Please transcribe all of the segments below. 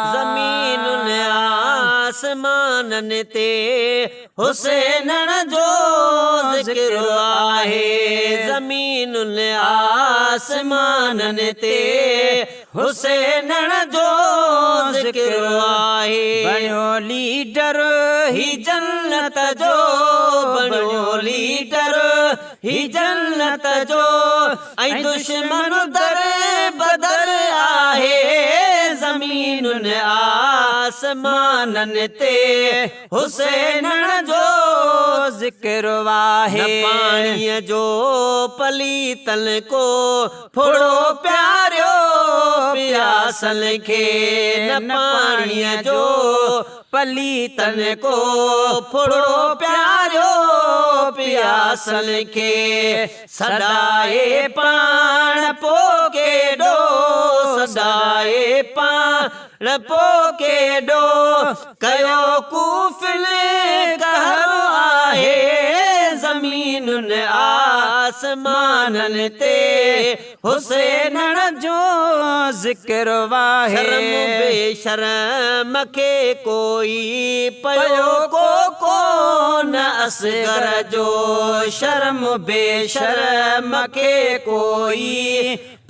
ज़मीनुन आसमानन ते हुसैनन जो ज़िक्र आहे। ज़मीनुन आसमानन ते हुसैनन जो ज़िक्र आहे। बणियो लीडर ही जन्नत जो, बणियो लीडर ही जन्नत जो, ऐं दुश्मन दर बदर आहे। ज़मीनुन आसमानन ते हुसैनन जो ज़िक्र आहे। न पाणीअ जो पलीतन को फुड़ो प्यारियो प्यासल खे। न पाणीअ जो पलीतन को फुड़ो प्यारियो प्यासल खे। सदाए पाण पोकेडो, सदाए पाण पोकेडो, कयो कूफिल कहर आहे। ज़मीनुन आसमानन ते हुसैनन जो ज़िक्र आहे। शर्म बेशर्म के कोई पयो को न असगर जो। शर्म बेशर्म के कोई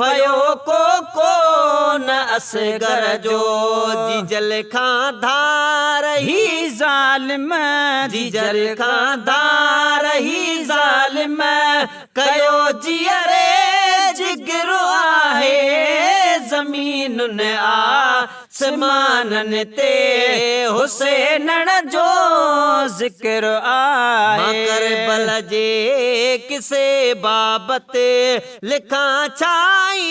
पयो को न असगर जो। जिजल खां धार ही ज़ालिम, जिजल खां धार ही ज़ालिम, कयो जियरे जिगर आहे। ज़मीनुन आसमानन ते हुसैनन जो ज़िक्र आहे। करबल जे किसे बाबत लिखां छाई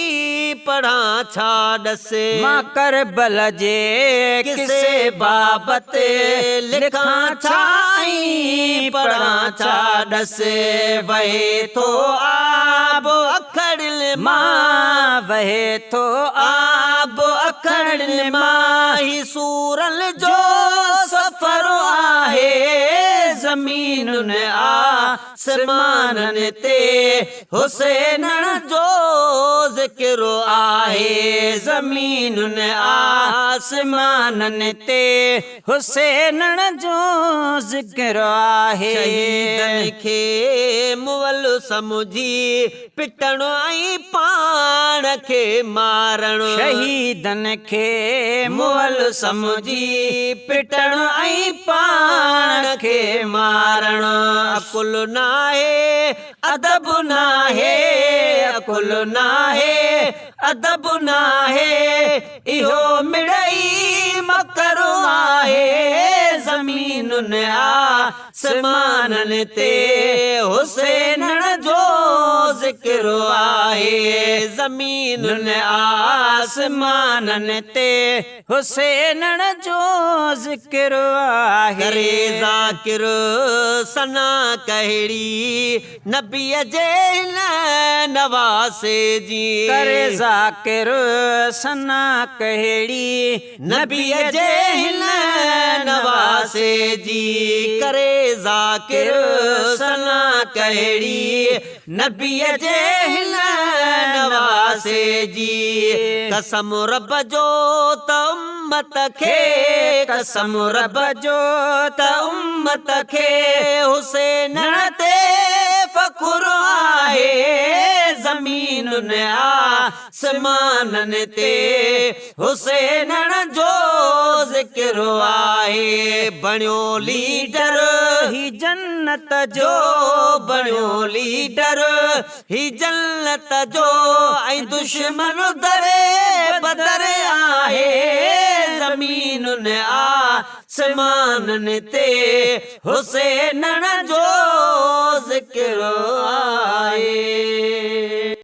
पढ़ां छा ॾसे। मां करबल जे किसे बाबत लिखां छाई पढ़ां छा ॾसे। वहे थो आब अखड़िल मां, वहे थो आब अखड़िल मां, ही सूरल जो सफ़र आहे। ज़मीनुन आसमानन ते हुसैनन जो ज़िक्र आहे। ज़मीनुन आसमानन ते हुसैनन जो ज़िक्र आहे। शहीदन खे मुअल समुझी पिटणो ऐं पाण खे मारणो। शहीदन खे मुअल समुझी पिटणो ऐं पाण खे मारणो। अकुल नाहे अदब नाहे, अकुल नाहे अदब नाहे, इहो मिड़ई मकरो आहे। ज़मीनुन आसमानन ते हुसैनन जो ज़िक्र आहे। ज़मीनुन आसमानन ते हुसैनन जो ज़िक्र आहे। करे ज़ाकिर सना कहिड़ी नबीअ जे नवासे जी। करे ज़ाकिर सना कहिड़ी नबीअ जे नवासे जी। करे ज़ाकिर सना कहिड़ी नबीअ जे नवासे जी। कसम रब जो त उम्मत खे, कसम रब जो त उम्मत खे हुसैनन ते फ़ख़ुर आहे। ज़मीनुन आसमानन ते हुसैनन जो ज़िक्र आहे। बणियो लीडर ही जन्नत जो, बणियो लीडर ही जन्नत जो, ऐं दुश्मन दरे बदर आहे। ज़मीनुन आसमानन ते हुसैनन जो ज़िक्र आहे।